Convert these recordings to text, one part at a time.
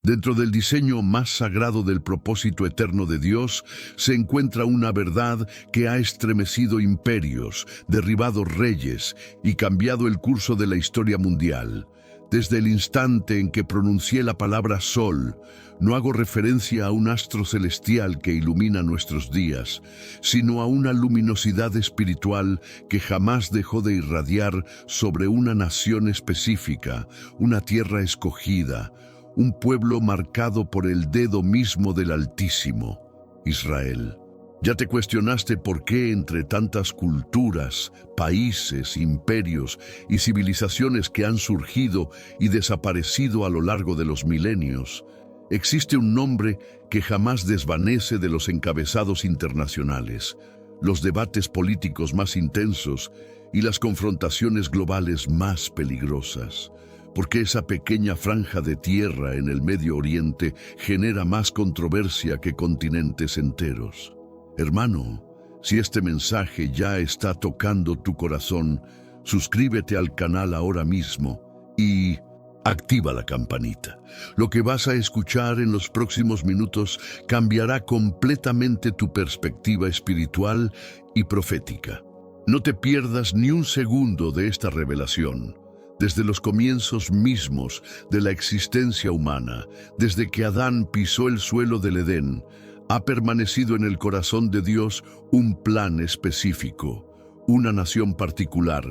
Dentro del diseño más sagrado del propósito eterno de Dios se encuentra una verdad que ha estremecido imperios, derribado reyes y cambiado el curso de la historia mundial. Desde el instante en que pronuncié la palabra sol, no hago referencia a un astro celestial que ilumina nuestros días, sino a una luminosidad espiritual que jamás dejó de irradiar sobre una nación específica, una tierra escogida, un pueblo marcado por el dedo mismo del Altísimo, Israel. ¿Ya te cuestionaste por qué entre tantas culturas, países, imperios y civilizaciones que han surgido y desaparecido a lo largo de los milenios, existe un nombre que jamás desvanece de los encabezados internacionales, los debates políticos más intensos y las confrontaciones globales más peligrosas? Porque esa pequeña franja de tierra en el Medio Oriente genera más controversia que continentes enteros. Hermano, si este mensaje ya está tocando tu corazón, suscríbete al canal ahora mismo y activa la campanita. Lo que vas a escuchar en los próximos minutos cambiará completamente tu perspectiva espiritual y profética. No te pierdas ni un segundo de esta revelación. Desde los comienzos mismos de la existencia humana, desde que Adán pisó el suelo del Edén, ha permanecido en el corazón de Dios un plan específico, una nación particular,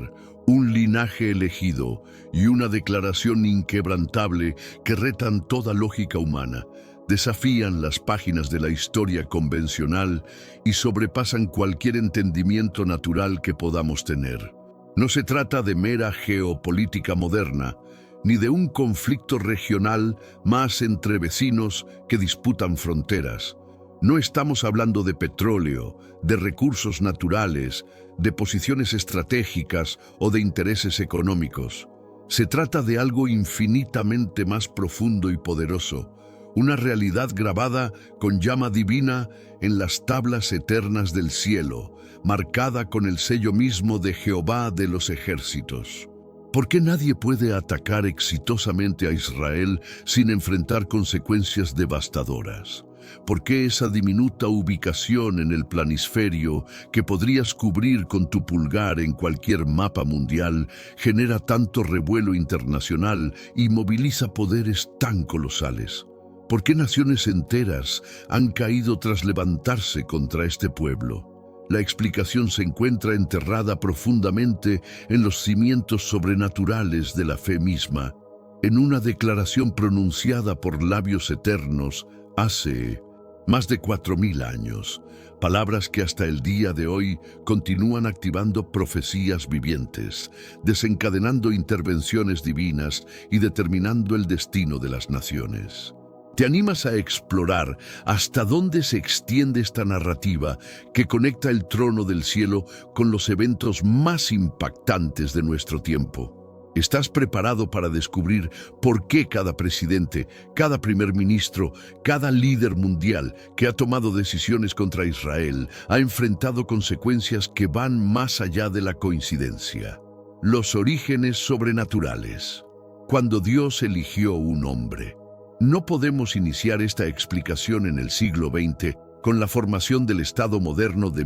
un linaje elegido y una declaración inquebrantable que retan toda lógica humana, desafían las páginas de la historia convencional y sobrepasan cualquier entendimiento natural que podamos tener. No se trata de mera geopolítica moderna, ni de un conflicto regional más entre vecinos que disputan fronteras. No estamos hablando de petróleo, de recursos naturales, de posiciones estratégicas o de intereses económicos. Se trata de algo infinitamente más profundo y poderoso, una realidad grabada con llama divina en las tablas eternas del cielo, marcada con el sello mismo de Jehová de los ejércitos. ¿Por qué nadie puede atacar exitosamente a Israel sin enfrentar consecuencias devastadoras? ¿Por qué esa diminuta ubicación en el planisferio que podrías cubrir con tu pulgar en cualquier mapa mundial genera tanto revuelo internacional y moviliza poderes tan colosales? ¿Por qué naciones enteras han caído tras levantarse contra este pueblo? La explicación se encuentra enterrada profundamente en los cimientos sobrenaturales de la fe misma, en una declaración pronunciada por labios eternos hace más de 4000 años, palabras que hasta el día de hoy continúan activando profecías vivientes, desencadenando intervenciones divinas y determinando el destino de las naciones. ¿Te animas a explorar hasta dónde se extiende esta narrativa que conecta el trono del cielo con los eventos más impactantes de nuestro tiempo? ¿Estás preparado para descubrir por qué cada presidente, cada primer ministro, cada líder mundial que ha tomado decisiones contra Israel ha enfrentado consecuencias que van más allá de la coincidencia? Los orígenes sobrenaturales. Cuando Dios eligió un hombre. No podemos iniciar esta explicación en el siglo XX con la formación del Estado moderno de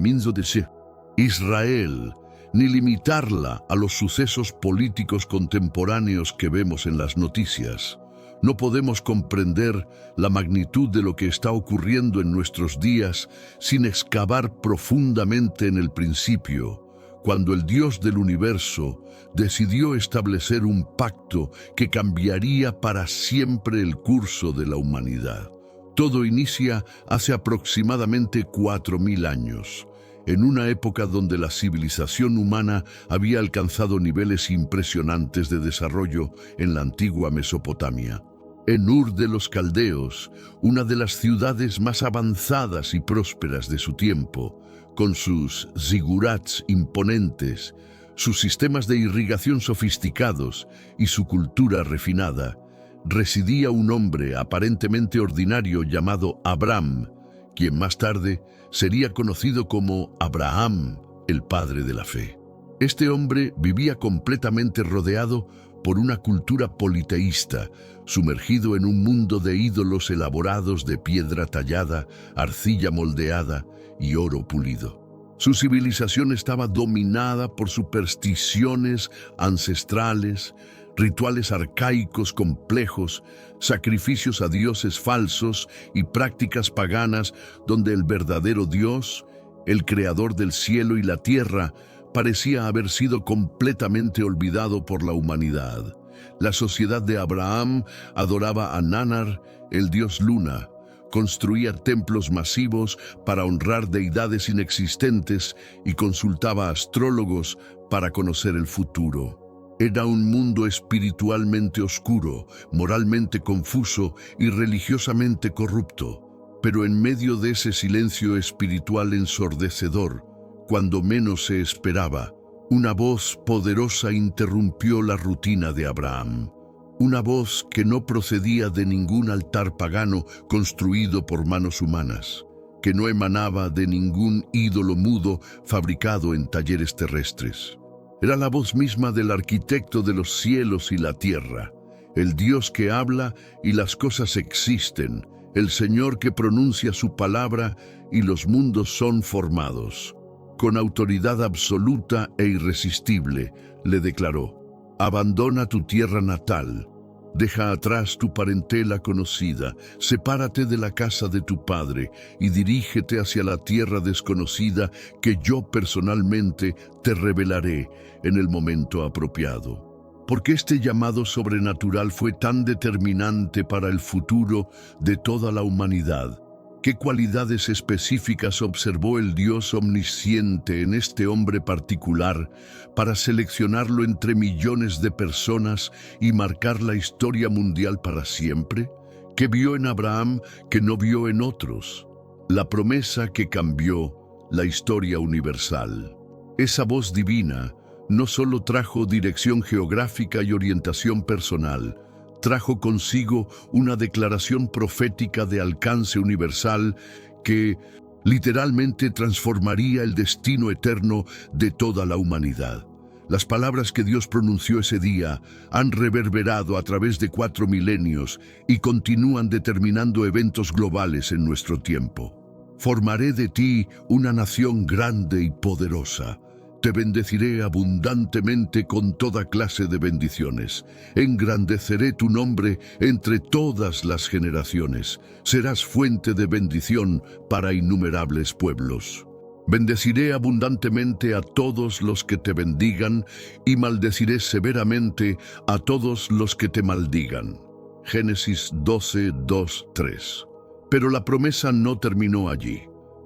Israel, ni limitarla a los sucesos políticos contemporáneos que vemos en las noticias. No podemos comprender la magnitud de lo que está ocurriendo en nuestros días sin excavar profundamente en el principio, cuando el Dios del universo decidió establecer un pacto que cambiaría para siempre el curso de la humanidad. Todo inicia hace aproximadamente 4000 años, en una época donde la civilización humana había alcanzado niveles impresionantes de desarrollo en la antigua Mesopotamia. En Ur de los Caldeos, una de las ciudades más avanzadas y prósperas de su tiempo, con sus zigurats imponentes, sus sistemas de irrigación sofisticados y su cultura refinada, residía un hombre aparentemente ordinario llamado Abram, quien más tarde sería conocido como Abraham, el padre de la fe. Este hombre vivía completamente rodeado por una cultura politeísta, sumergido en un mundo de ídolos elaborados de piedra tallada, arcilla moldeada y oro pulido. Su civilización estaba dominada por supersticiones ancestrales, rituales arcaicos complejos, sacrificios a dioses falsos y prácticas paganas donde el verdadero Dios, el creador del cielo y la tierra, parecía haber sido completamente olvidado por la humanidad. La sociedad de Abraham adoraba a Nanar, el dios Luna, construía templos masivos para honrar deidades inexistentes y consultaba astrólogos para conocer el futuro. Era un mundo espiritualmente oscuro, moralmente confuso y religiosamente corrupto. Pero en medio de ese silencio espiritual ensordecedor, cuando menos se esperaba, una voz poderosa interrumpió la rutina de Abraham. Una voz que no procedía de ningún altar pagano construido por manos humanas, que no emanaba de ningún ídolo mudo fabricado en talleres terrestres. Era la voz misma del arquitecto de los cielos y la tierra, el Dios que habla y las cosas existen, el Señor que pronuncia su palabra y los mundos son formados. Con autoridad absoluta e irresistible, le declaró: abandona tu tierra natal, deja atrás tu parentela conocida, sepárate de la casa de tu padre y dirígete hacia la tierra desconocida que yo personalmente te revelaré en el momento apropiado. Porque este llamado sobrenatural fue tan determinante para el futuro de toda la humanidad. ¿Qué cualidades específicas observó el Dios omnisciente en este hombre particular para seleccionarlo entre millones de personas y marcar la historia mundial para siempre? ¿Qué vio en Abraham que no vio en otros? La promesa que cambió la historia universal. Esa voz divina no solo trajo dirección geográfica y orientación personal, trajo consigo una declaración profética de alcance universal que literalmente transformaría el destino eterno de toda la humanidad. Las palabras que Dios pronunció ese día han reverberado a través de 4 milenios y continúan determinando eventos globales en nuestro tiempo. Formaré de ti una nación grande y poderosa. Te bendeciré abundantemente con toda clase de bendiciones. Engrandeceré tu nombre entre todas las generaciones. Serás fuente de bendición para innumerables pueblos. Bendeciré abundantemente a todos los que te bendigan y maldeciré severamente a todos los que te maldigan. Génesis 12, 2, 3. Pero la promesa no terminó allí.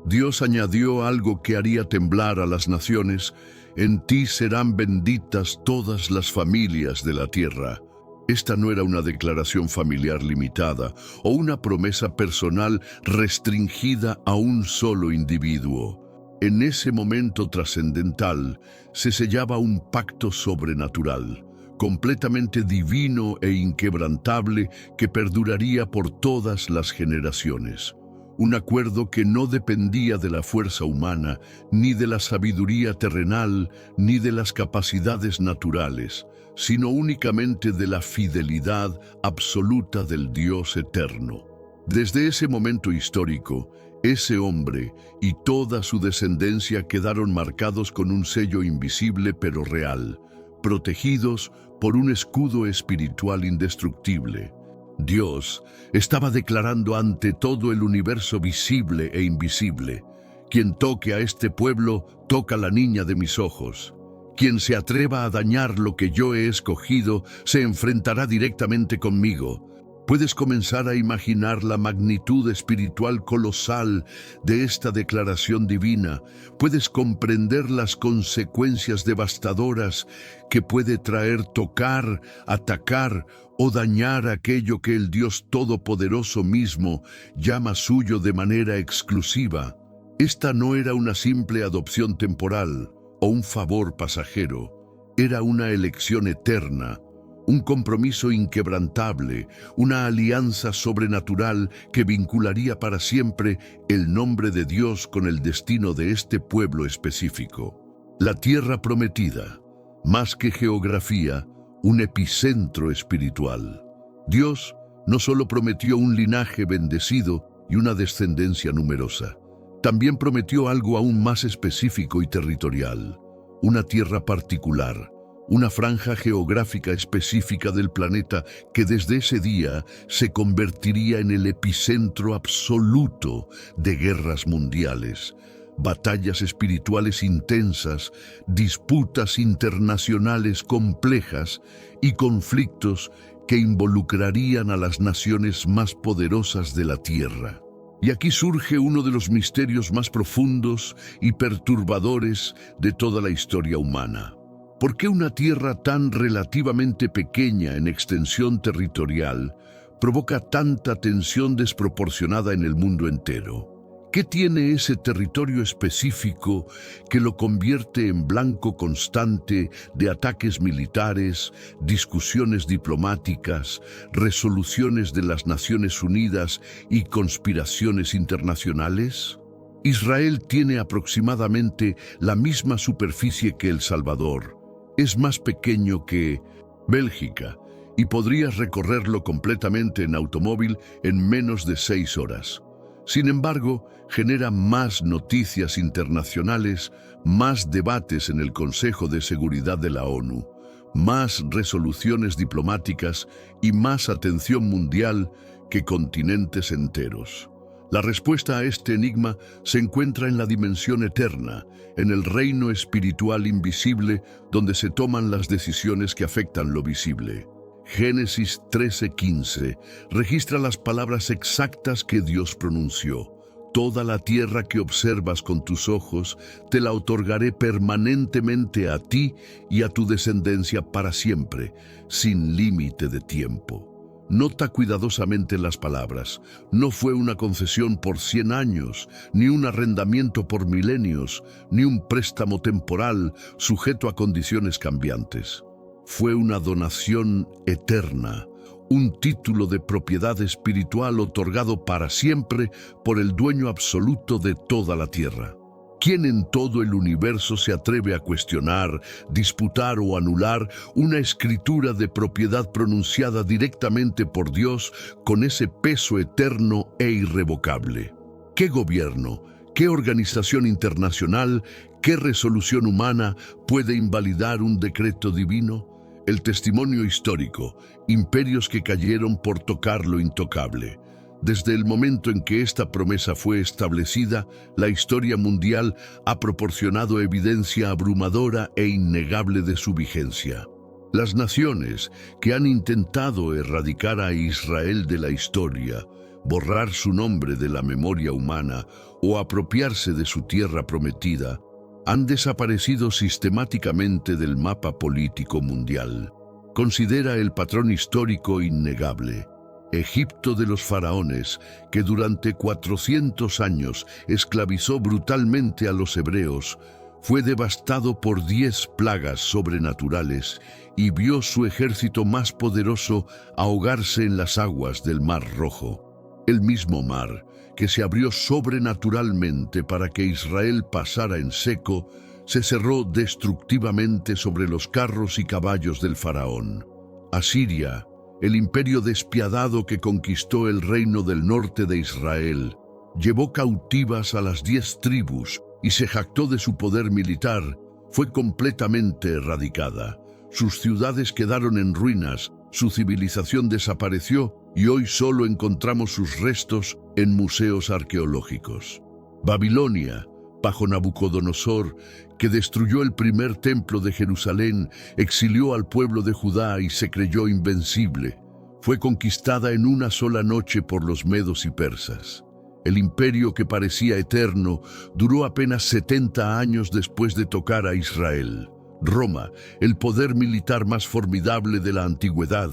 Dios añadió algo que haría temblar a las naciones: en ti serán benditas todas las familias de la tierra. Esta no era una declaración familiar limitada o una promesa personal restringida a un solo individuo. En ese momento trascendental se sellaba un pacto sobrenatural, completamente divino e inquebrantable que perduraría por todas las generaciones. Un acuerdo que no dependía de la fuerza humana, ni de la sabiduría terrenal, ni de las capacidades naturales, sino únicamente de la fidelidad absoluta del Dios eterno. Desde ese momento histórico, ese hombre y toda su descendencia quedaron marcados con un sello invisible pero real, protegidos por un escudo espiritual indestructible. Dios estaba declarando ante todo el universo visible e invisible: quien toque a este pueblo, toca la niña de mis ojos. Quien se atreva a dañar lo que yo he escogido, se enfrentará directamente conmigo. Puedes comenzar a imaginar la magnitud espiritual colosal de esta declaración divina. Puedes comprender las consecuencias devastadoras que puede traer tocar, atacar o dañar aquello que el Dios Todopoderoso mismo llama suyo de manera exclusiva. Esta no era una simple adopción temporal o un favor pasajero. Era una elección eterna, un compromiso inquebrantable, una alianza sobrenatural que vincularía para siempre el nombre de Dios con el destino de este pueblo específico. La tierra prometida, más que geografía, un epicentro espiritual. Dios no solo prometió un linaje bendecido y una descendencia numerosa, también prometió algo aún más específico y territorial, una tierra particular, una franja geográfica específica del planeta que desde ese día se convertiría en el epicentro absoluto de guerras mundiales, batallas espirituales intensas, disputas internacionales complejas y conflictos que involucrarían a las naciones más poderosas de la Tierra. Y aquí surge uno de los misterios más profundos y perturbadores de toda la historia humana. ¿Por qué una tierra tan relativamente pequeña en extensión territorial provoca tanta tensión desproporcionada en el mundo entero? ¿Qué tiene ese territorio específico que lo convierte en blanco constante de ataques militares, discusiones diplomáticas, resoluciones de las Naciones Unidas y conspiraciones internacionales? Israel tiene aproximadamente la misma superficie que El Salvador. Es más pequeño que Bélgica y podrías recorrerlo completamente en automóvil en menos de 6 horas. Sin embargo, genera más noticias internacionales, más debates en el Consejo de Seguridad de la ONU, más resoluciones diplomáticas y más atención mundial que continentes enteros. La respuesta a este enigma se encuentra en la dimensión eterna, en el reino espiritual invisible donde se toman las decisiones que afectan lo visible. Génesis 13:15 registra las palabras exactas que Dios pronunció. Toda la tierra que observas con tus ojos, te la otorgaré permanentemente a ti y a tu descendencia para siempre, sin límite de tiempo. Nota cuidadosamente las palabras. No fue una concesión por 100 años, ni un arrendamiento por milenios, ni un préstamo temporal sujeto a condiciones cambiantes. Fue una donación eterna, un título de propiedad espiritual otorgado para siempre por el dueño absoluto de toda la tierra. ¿Quién en todo el universo se atreve a cuestionar, disputar o anular una escritura de propiedad pronunciada directamente por Dios con ese peso eterno e irrevocable? ¿Qué gobierno, qué organización internacional, qué resolución humana puede invalidar un decreto divino? El testimonio histórico, imperios que cayeron por tocar lo intocable. Desde el momento en que esta promesa fue establecida, la historia mundial ha proporcionado evidencia abrumadora e innegable de su vigencia. Las naciones que han intentado erradicar a Israel de la historia, borrar su nombre de la memoria humana o apropiarse de su tierra prometida, han desaparecido sistemáticamente del mapa político mundial. Considera el patrón histórico innegable. Egipto de los faraones, que durante 400 años esclavizó brutalmente a los hebreos, fue devastado por 10 plagas sobrenaturales y vio su ejército más poderoso ahogarse en las aguas del Mar Rojo. El mismo mar, que se abrió sobrenaturalmente para que Israel pasara en seco, se cerró destructivamente sobre los carros y caballos del faraón. Asiria, el imperio despiadado que conquistó el reino del norte de Israel, llevó cautivas a las 10 tribus y se jactó de su poder militar, fue completamente erradicada. Sus ciudades quedaron en ruinas, su civilización desapareció y hoy solo encontramos sus restos en museos arqueológicos. Babilonia, bajo Nabucodonosor, que destruyó el primer templo de Jerusalén, exilió al pueblo de Judá y se creyó invencible. Fue conquistada en una sola noche por los medos y persas. El imperio que parecía eterno duró apenas 70 años después de tocar a Israel. Roma, el poder militar más formidable de la antigüedad,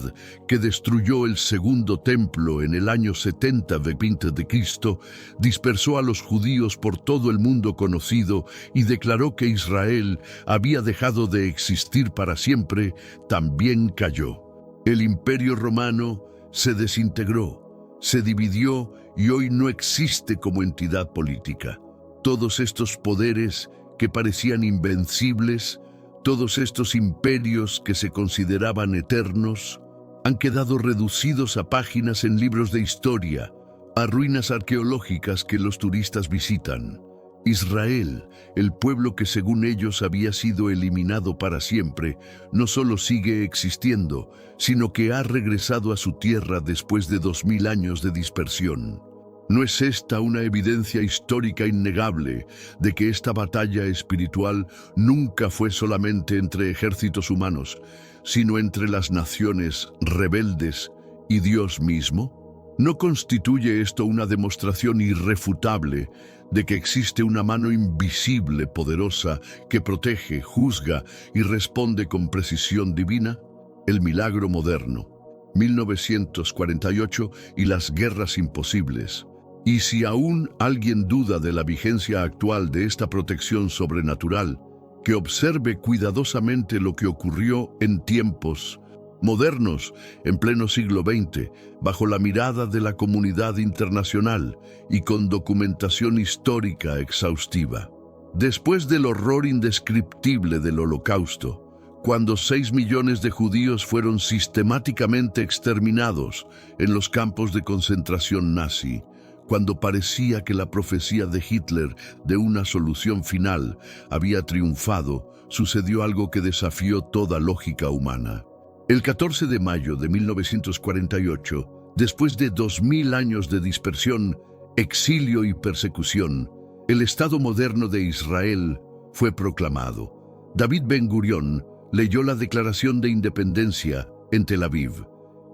que destruyó el segundo templo en el año 70 de Cristo, dispersó a los judíos por todo el mundo conocido y declaró que Israel había dejado de existir para siempre, también cayó. El imperio romano se desintegró, se dividió y hoy no existe como entidad política. Todos estos poderes que parecían invencibles, Todos estos imperios que se consideraban eternos han quedado reducidos a páginas en libros de historia, a ruinas arqueológicas que los turistas visitan. Israel, el pueblo que según ellos había sido eliminado para siempre, no solo sigue existiendo, sino que ha regresado a su tierra después de 2000 años de dispersión. ¿No es esta una evidencia histórica innegable de que esta batalla espiritual nunca fue solamente entre ejércitos humanos, sino entre las naciones rebeldes y Dios mismo? ¿No constituye esto una demostración irrefutable de que existe una mano invisible, poderosa, que protege, juzga y responde con precisión divina? El milagro moderno, 1948 y las guerras imposibles. Y si aún alguien duda de la vigencia actual de esta protección sobrenatural, que observe cuidadosamente lo que ocurrió en tiempos modernos, en pleno siglo XX, bajo la mirada de la comunidad internacional y con documentación histórica exhaustiva. Después del horror indescriptible del Holocausto, cuando 6 millones de judíos fueron sistemáticamente exterminados en los campos de concentración nazi, cuando parecía que la profecía de Hitler de una solución final había triunfado, sucedió algo que desafió toda lógica humana. El 14 de mayo de 1948, después de 2000 años de dispersión, exilio y persecución, el Estado moderno de Israel fue proclamado. David Ben-Gurión leyó la Declaración de Independencia en Tel Aviv,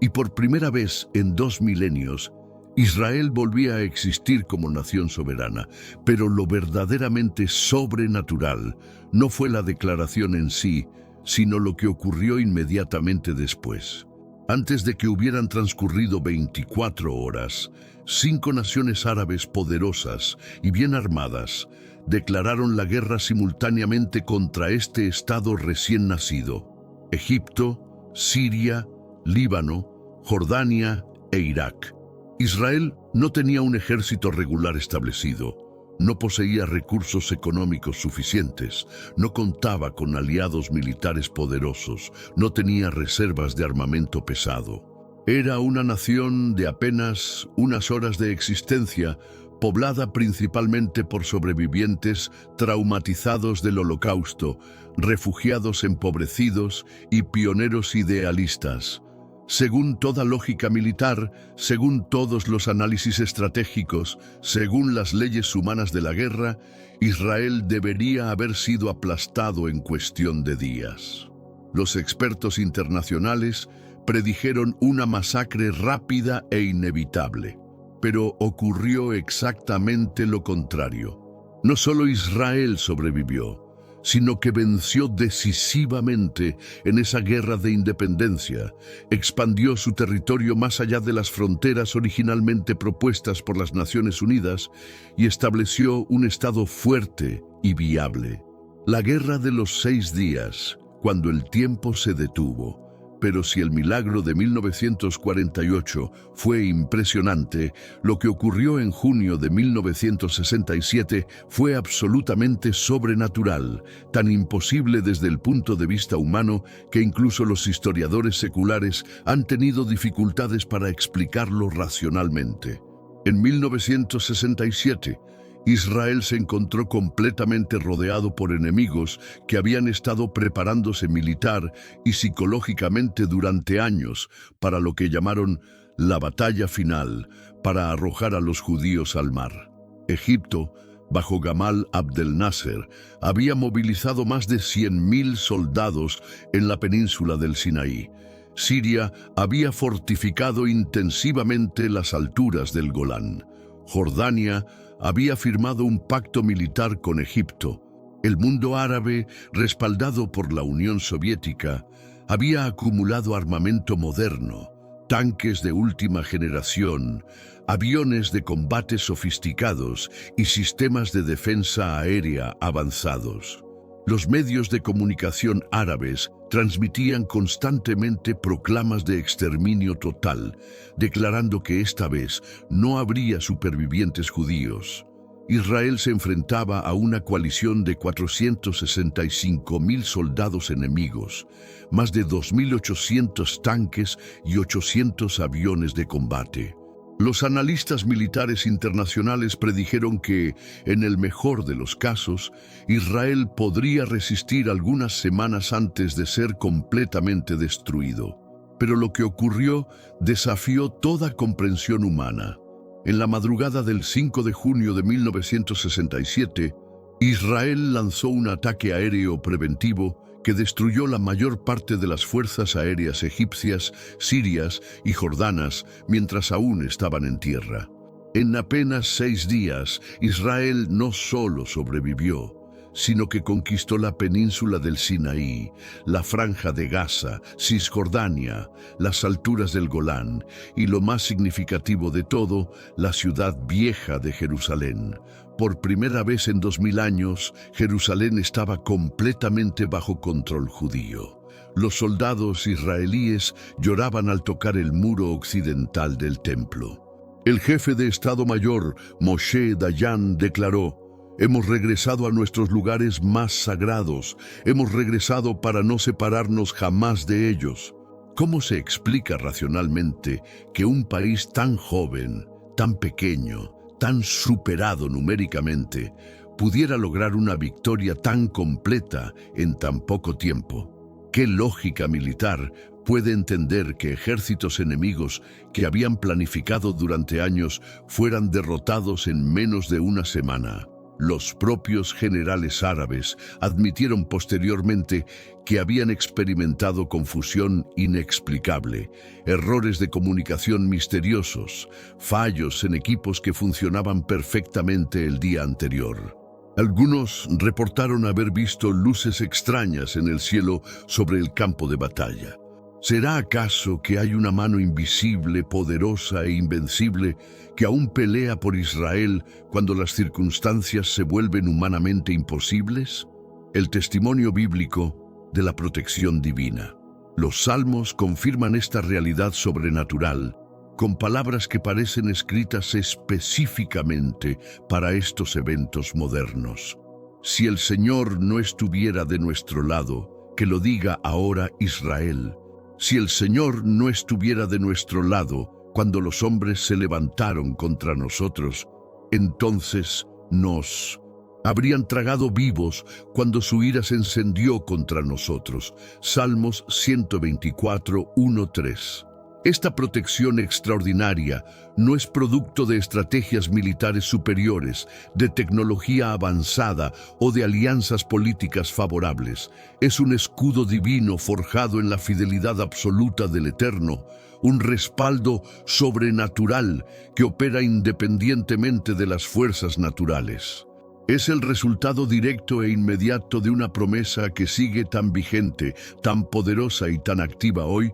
y por primera vez en 2 milenios, Israel volvía a existir como nación soberana, pero lo verdaderamente sobrenatural no fue la declaración en sí, sino lo que ocurrió inmediatamente después. Antes de que hubieran transcurrido 24 horas, 5 naciones árabes poderosas y bien armadas declararon la guerra simultáneamente contra este estado recién nacido: Egipto, Siria, Líbano, Jordania e Irak. Israel no tenía un ejército regular establecido, no poseía recursos económicos suficientes, no contaba con aliados militares poderosos, no tenía reservas de armamento pesado. Era una nación de apenas unas horas de existencia, poblada principalmente por sobrevivientes traumatizados del Holocausto, refugiados empobrecidos y pioneros idealistas. Según toda lógica militar, según todos los análisis estratégicos, según las leyes humanas de la guerra, Israel debería haber sido aplastado en cuestión de días. Los expertos internacionales predijeron una masacre rápida e inevitable, pero ocurrió exactamente lo contrario. No solo Israel sobrevivió, sino que venció decisivamente en esa guerra de independencia, expandió su territorio más allá de las fronteras originalmente propuestas por las Naciones Unidas y estableció un Estado fuerte y viable. La guerra de los 6 días, cuando el tiempo se detuvo. Pero si el milagro de 1948 fue impresionante, lo que ocurrió en junio de 1967 fue absolutamente sobrenatural, tan imposible desde el punto de vista humano que incluso los historiadores seculares han tenido dificultades para explicarlo racionalmente. En 1967, Israel se encontró completamente rodeado por enemigos que habían estado preparándose militar y psicológicamente durante años para lo que llamaron la batalla final, para arrojar a los judíos al mar. Egipto, bajo Gamal Abdel Nasser, había movilizado más de 100.000 soldados en la península del Sinaí. Siria había fortificado intensivamente las alturas del Golán. Jordania había firmado un pacto militar con Egipto. El mundo árabe, respaldado por la Unión Soviética, había acumulado armamento moderno, tanques de última generación, aviones de combate sofisticados y sistemas de defensa aérea avanzados. Los medios de comunicación árabes transmitían constantemente proclamas de exterminio total, declarando que esta vez no habría supervivientes judíos. Israel se enfrentaba a una coalición de 465.000 soldados enemigos, más de 2.800 tanques y 800 aviones de combate. Los analistas militares internacionales predijeron que, en el mejor de los casos, Israel podría resistir algunas semanas antes de ser completamente destruido. Pero lo que ocurrió desafió toda comprensión humana. En la madrugada del 5 de junio de 1967, Israel lanzó un ataque aéreo preventivo que destruyó la mayor parte de las fuerzas aéreas egipcias, sirias y jordanas mientras aún estaban en tierra. En apenas 6 días, Israel no solo sobrevivió, sino que conquistó la península del Sinaí, la franja de Gaza, Cisjordania, las alturas del Golán y, lo más significativo de todo, la ciudad vieja de Jerusalén. Por primera vez en 2000 años, Jerusalén estaba completamente bajo control judío. Los soldados israelíes lloraban al tocar el muro occidental del templo. El jefe de Estado Mayor, Moshe Dayan, declaró: «Hemos regresado a nuestros lugares más sagrados. Hemos regresado para no separarnos jamás de ellos». ¿Cómo se explica racionalmente que un país tan joven, tan pequeño, tan superado numéricamente, pudiera lograr una victoria tan completa en tan poco tiempo? ¿Qué lógica militar puede entender que ejércitos enemigos que habían planificado durante años fueran derrotados en menos de una semana? Los propios generales árabes admitieron posteriormente que habían experimentado confusión inexplicable, errores de comunicación misteriosos, fallos en equipos que funcionaban perfectamente el día anterior. Algunos reportaron haber visto luces extrañas en el cielo sobre el campo de batalla. ¿Será acaso que hay una mano invisible, poderosa e invencible que aún pelea por Israel cuando las circunstancias se vuelven humanamente imposibles? El testimonio bíblico de la protección divina. Los salmos confirman esta realidad sobrenatural con palabras que parecen escritas específicamente para estos eventos modernos. Si el Señor no estuviera de nuestro lado, que lo diga ahora Israel. Si el Señor no estuviera de nuestro lado cuando los hombres se levantaron contra nosotros, entonces nos habrían tragado vivos cuando su ira se encendió contra nosotros. Salmos 124, 1-3. Esta protección extraordinaria no es producto de estrategias militares superiores, de tecnología avanzada o de alianzas políticas favorables. Es un escudo divino forjado en la fidelidad absoluta del Eterno, un respaldo sobrenatural que opera independientemente de las fuerzas naturales. Es el resultado directo e inmediato de una promesa que sigue tan vigente, tan poderosa y tan activa hoy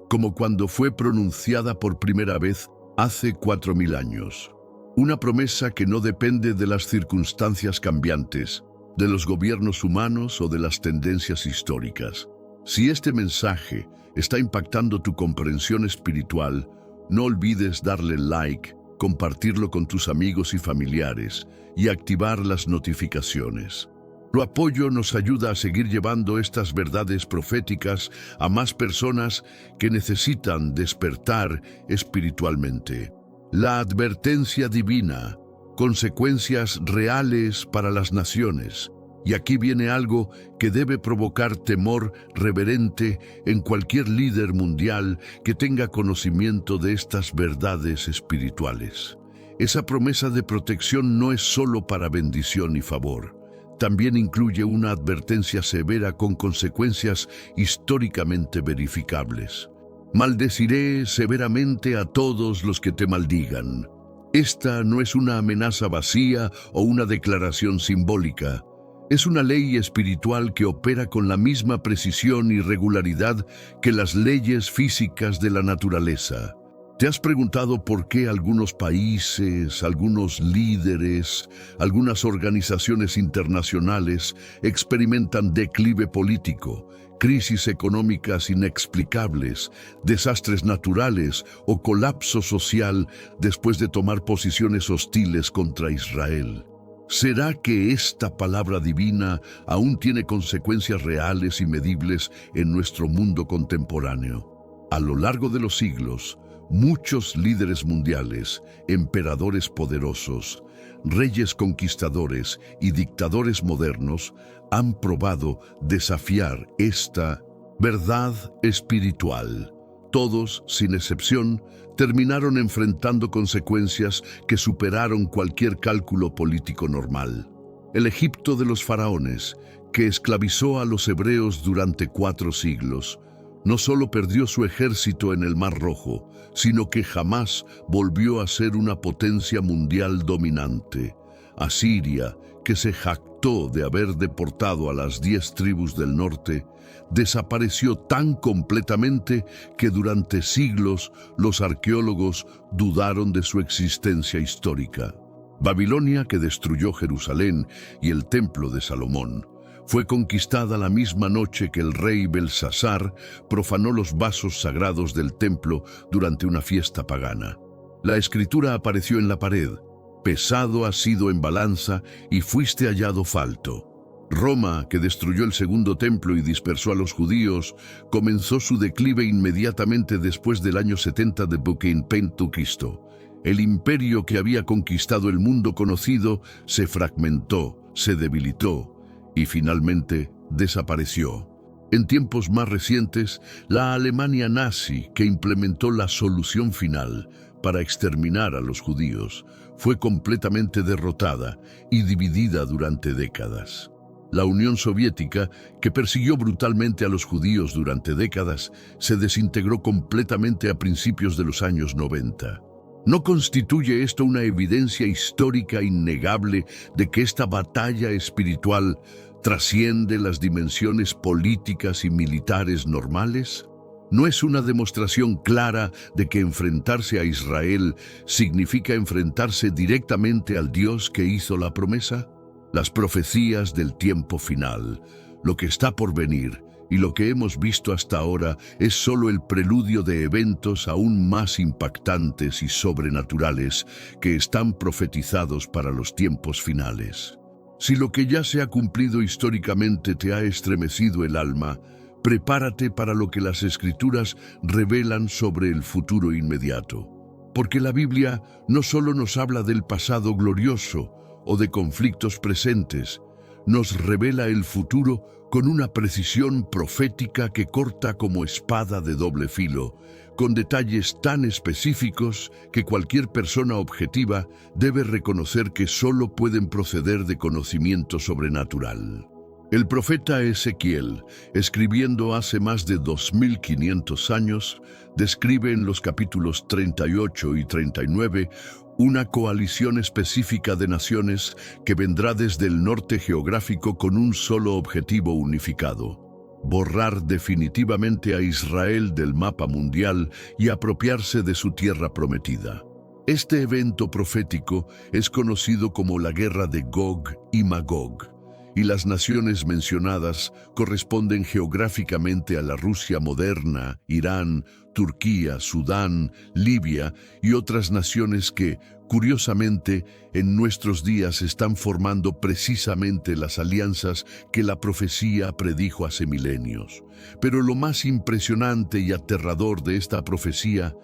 como cuando fue pronunciada por primera vez hace 4000 años. Una promesa que no depende de las circunstancias cambiantes, de los gobiernos humanos o de las tendencias históricas. Si este mensaje está impactando tu comprensión espiritual, no olvides darle like, compartirlo con tus amigos y familiares y activar las notificaciones. Tu apoyo nos ayuda a seguir llevando estas verdades proféticas a más personas que necesitan despertar espiritualmente. La advertencia divina, consecuencias reales para las naciones. Y aquí viene algo que debe provocar temor reverente en cualquier líder mundial que tenga conocimiento de estas verdades espirituales. Esa promesa de protección no es solo para bendición y favor. También incluye una advertencia severa con consecuencias históricamente verificables. Maldeciré severamente a todos los que te maldigan. Esta no es una amenaza vacía o una declaración simbólica. Es una ley espiritual que opera con la misma precisión y regularidad que las leyes físicas de la naturaleza. ¿Te has preguntado por qué algunos países, algunos líderes, algunas organizaciones internacionales experimentan declive político, crisis económicas inexplicables, desastres naturales o colapso social después de tomar posiciones hostiles contra Israel? ¿Será que esta palabra divina aún tiene consecuencias reales y medibles en nuestro mundo contemporáneo? A lo largo de los siglos, muchos líderes mundiales, emperadores poderosos, reyes conquistadores y dictadores modernos han probado desafiar esta verdad espiritual. Todos, sin excepción, terminaron enfrentando consecuencias que superaron cualquier cálculo político normal. El Egipto de los faraones, que esclavizó a los hebreos durante 4 siglos, no solo perdió su ejército en el Mar Rojo, sino que jamás volvió a ser una potencia mundial dominante. Asiria, que se jactó de haber deportado a las 10 tribus del norte, desapareció tan completamente que durante siglos los arqueólogos dudaron de su existencia histórica. Babilonia, que destruyó Jerusalén y el templo de Salomón, fue conquistada la misma noche que el rey Belsasar profanó los vasos sagrados del templo durante una fiesta pagana. La escritura apareció en la pared: pesado has sido en balanza y fuiste hallado falto. Roma, que destruyó el segundo templo y dispersó a los judíos, comenzó su declive inmediatamente después del año 70 de Cristo. El imperio que había conquistado el mundo conocido se fragmentó, se debilitó y finalmente desapareció. En tiempos más recientes, la Alemania nazi, que implementó la solución final para exterminar a los judíos, fue completamente derrotada y dividida durante décadas. La Unión Soviética, que persiguió brutalmente a los judíos durante décadas, se desintegró completamente a principios de los años 90. ¿No constituye esto una evidencia histórica innegable de que esta batalla espiritual trasciende las dimensiones políticas y militares normales? ¿No es una demostración clara de que enfrentarse a Israel significa enfrentarse directamente al Dios que hizo la promesa? Las profecías del tiempo final, lo que está por venir y lo que hemos visto hasta ahora es solo el preludio de eventos aún más impactantes y sobrenaturales que están profetizados para los tiempos finales. Si lo que ya se ha cumplido históricamente te ha estremecido el alma, prepárate para lo que las Escrituras revelan sobre el futuro inmediato. Porque la Biblia no solo nos habla del pasado glorioso o de conflictos presentes, nos revela el futuro con una precisión profética que corta como espada de doble filo, con detalles tan específicos que cualquier persona objetiva debe reconocer que solo pueden proceder de conocimiento sobrenatural. El profeta Ezequiel, escribiendo hace más de 2500 años, describe en los capítulos 38 y 39 una coalición específica de naciones que vendrá desde el norte geográfico con un solo objetivo unificado: borrar definitivamente a Israel del mapa mundial y apropiarse de su tierra prometida. Este evento profético es conocido como la Guerra de Gog y Magog, y las naciones mencionadas corresponden geográficamente a la Rusia moderna, Irán, Turquía, Sudán, Libia y otras naciones que, curiosamente, en nuestros días están formando precisamente las alianzas que la profecía predijo hace milenios. Pero lo más impresionante y aterrador de esta profecía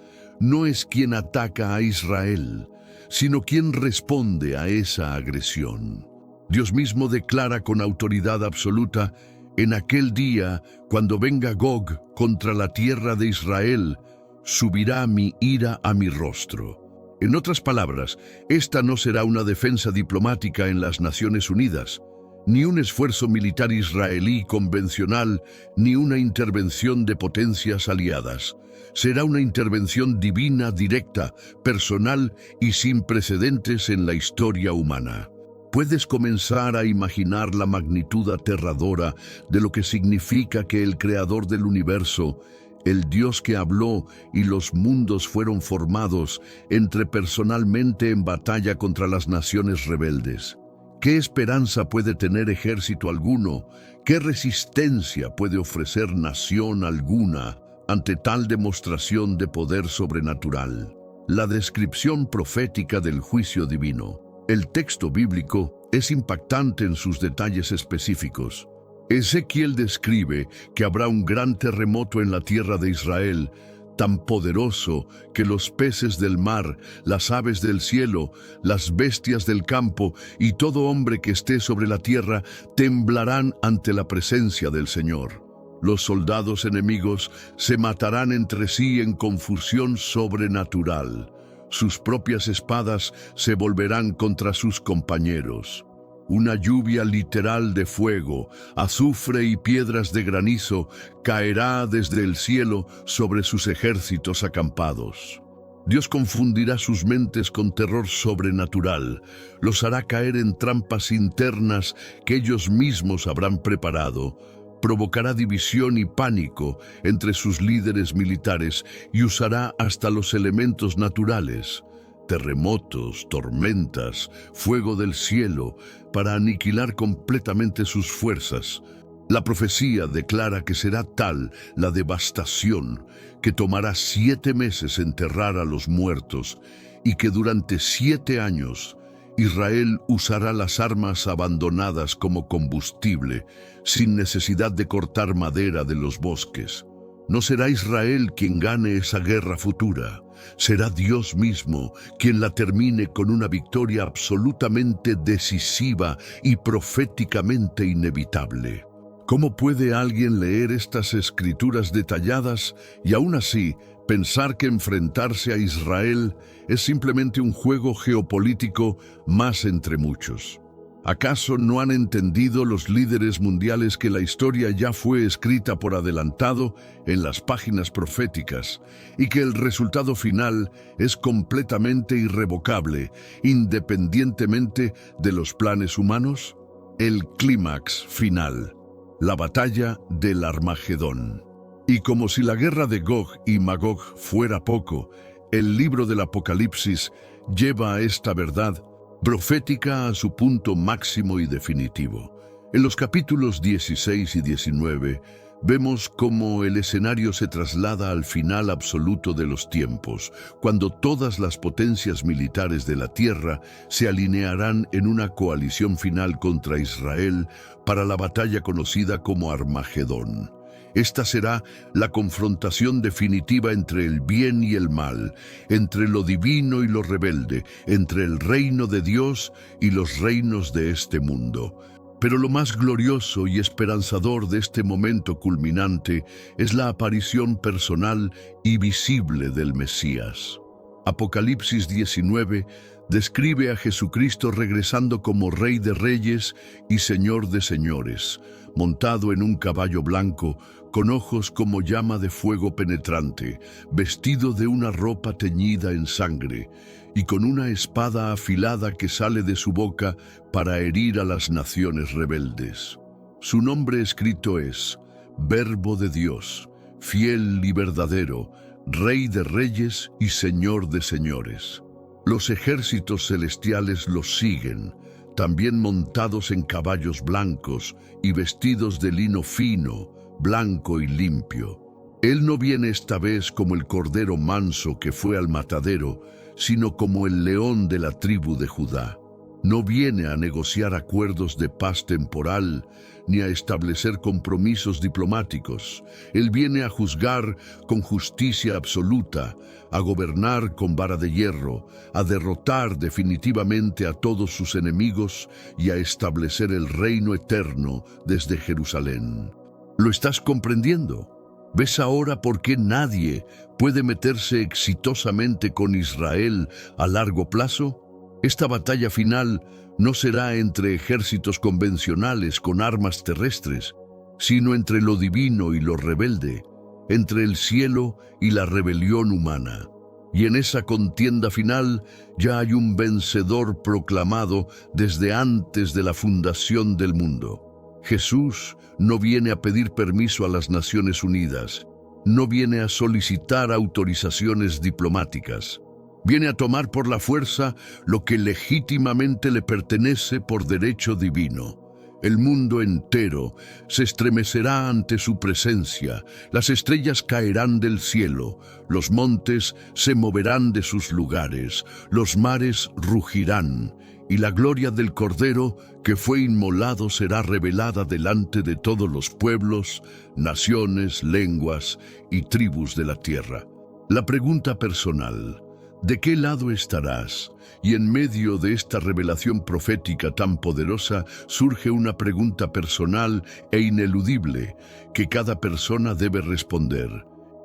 no es quién ataca a Israel, sino quién responde a esa agresión. Dios mismo declara con autoridad absoluta: en aquel día, cuando venga Gog contra la tierra de Israel, subirá mi ira a mi rostro. En otras palabras, esta no será una defensa diplomática en las Naciones Unidas, ni un esfuerzo militar israelí convencional, ni una intervención de potencias aliadas. Será una intervención divina, directa, personal y sin precedentes en la historia humana. Puedes comenzar a imaginar la magnitud aterradora de lo que significa que el creador del universo, el Dios que habló y los mundos fueron formados, entre personalmente en batalla contra las naciones rebeldes. ¿Qué esperanza puede tener ejército alguno? ¿Qué resistencia puede ofrecer nación alguna ante tal demostración de poder sobrenatural? La descripción profética del juicio divino. El texto bíblico es impactante en sus detalles específicos. Ezequiel describe que habrá un gran terremoto en la tierra de Israel, tan poderoso que los peces del mar, las aves del cielo, las bestias del campo y todo hombre que esté sobre la tierra temblarán ante la presencia del Señor. Los soldados enemigos se matarán entre sí en confusión sobrenatural. Sus propias espadas se volverán contra sus compañeros. Una lluvia literal de fuego, azufre y piedras de granizo caerá desde el cielo sobre sus ejércitos acampados. Dios confundirá sus mentes con terror sobrenatural, los hará caer en trampas internas que ellos mismos habrán preparado, provocará división y pánico entre sus líderes militares y usará hasta los elementos naturales, terremotos, tormentas, fuego del cielo, para aniquilar completamente sus fuerzas. La profecía declara que será tal la devastación que tomará 7 meses enterrar a los muertos y que durante 7 años Israel usará las armas abandonadas como combustible, sin necesidad de cortar madera de los bosques. No será Israel quien gane esa guerra futura, será Dios mismo quien la termine con una victoria absolutamente decisiva y proféticamente inevitable. ¿Cómo puede alguien leer estas escrituras detalladas y aún así pensar que enfrentarse a Israel es simplemente un juego geopolítico más entre muchos? ¿Acaso no han entendido los líderes mundiales que la historia ya fue escrita por adelantado en las páginas proféticas y que el resultado final es completamente irrevocable, independientemente de los planes humanos? El clímax final, la batalla del Armagedón. Y como si la guerra de Gog y Magog fuera poco, el libro del Apocalipsis lleva a esta verdad profética a su punto máximo y definitivo. En los capítulos 16 y 19 vemos cómo el escenario se traslada al final absoluto de los tiempos, cuando todas las potencias militares de la tierra se alinearán en una coalición final contra Israel para la batalla conocida como Armagedón. Esta será la confrontación definitiva entre el bien y el mal, entre lo divino y lo rebelde, entre el reino de Dios y los reinos de este mundo. Pero lo más glorioso y esperanzador de este momento culminante es la aparición personal y visible del Mesías. Apocalipsis 19 describe a Jesucristo regresando como Rey de Reyes y Señor de Señores, montado en un caballo blanco, con ojos como llama de fuego penetrante, vestido de una ropa teñida en sangre, y con una espada afilada que sale de su boca para herir a las naciones rebeldes. Su nombre escrito es Verbo de Dios, fiel y verdadero, Rey de Reyes y Señor de Señores. Los ejércitos celestiales los siguen, también montados en caballos blancos y vestidos de lino fino, blanco y limpio. Él no viene esta vez como el cordero manso que fue al matadero, sino como el león de la tribu de Judá. No viene a negociar acuerdos de paz temporal, ni a establecer compromisos diplomáticos. Él viene a juzgar con justicia absoluta, a gobernar con vara de hierro, a derrotar definitivamente a todos sus enemigos y a establecer el reino eterno desde Jerusalén. ¿Lo estás comprendiendo? ¿Ves ahora por qué nadie puede meterse exitosamente con Israel a largo plazo? Esta batalla final no será entre ejércitos convencionales con armas terrestres, sino entre lo divino y lo rebelde, entre el cielo y la rebelión humana. Y en esa contienda final ya hay un vencedor proclamado desde antes de la fundación del mundo. Jesús no viene a pedir permiso a las Naciones Unidas, no viene a solicitar autorizaciones diplomáticas. Viene a tomar por la fuerza lo que legítimamente le pertenece por derecho divino. El mundo entero se estremecerá ante su presencia, las estrellas caerán del cielo, los montes se moverán de sus lugares, los mares rugirán, y la gloria del Cordero que fue inmolado será revelada delante de todos los pueblos, naciones, lenguas y tribus de la tierra. La pregunta personal: ¿de qué lado estarás? Y en medio de esta revelación profética tan poderosa surge una pregunta personal e ineludible que cada persona debe responder.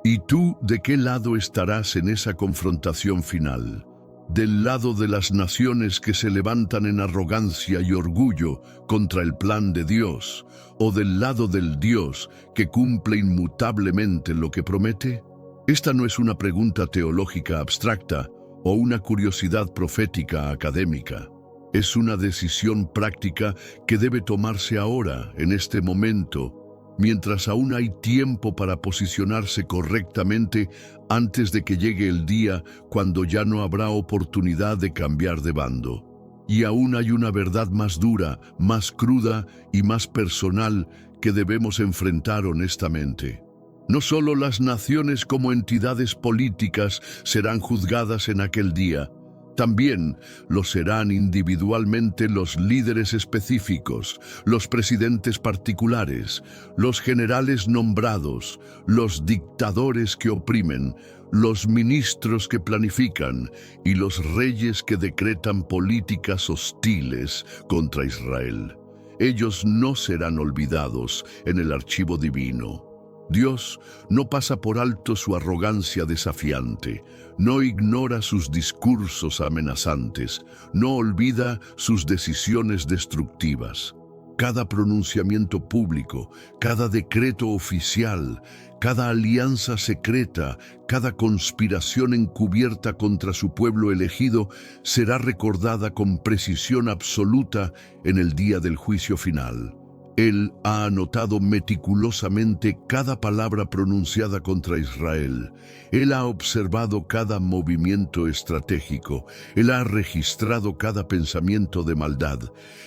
¿Y tú de qué lado estarás en esa confrontación final? ¿Del lado de las naciones que se levantan en arrogancia y orgullo contra el plan de Dios, o del lado del Dios que cumple inmutablemente lo que promete? Esta no es una pregunta teológica abstracta o una curiosidad profética académica. Es una decisión práctica que debe tomarse ahora, en este momento, mientras aún hay tiempo para posicionarse correctamente antes de que llegue el día cuando ya no habrá oportunidad de cambiar de bando. Y aún hay una verdad más dura, más cruda y más personal que debemos enfrentar honestamente. No solo las naciones como entidades políticas serán juzgadas en aquel día, también lo serán individualmente los líderes específicos, los presidentes particulares, los generales nombrados, los dictadores que oprimen, los ministros que planifican y los reyes que decretan políticas hostiles contra Israel. Ellos no serán olvidados en el archivo divino. Dios no pasa por alto su arrogancia desafiante, no ignora sus discursos amenazantes, no olvida sus decisiones destructivas. Cada pronunciamiento público, cada decreto oficial, cada alianza secreta, cada conspiración encubierta contra su pueblo elegido será recordada con precisión absoluta en el día del juicio final. Él ha anotado meticulosamente cada palabra pronunciada contra Israel. Él ha observado cada movimiento estratégico. Él ha registrado cada pensamiento de maldad.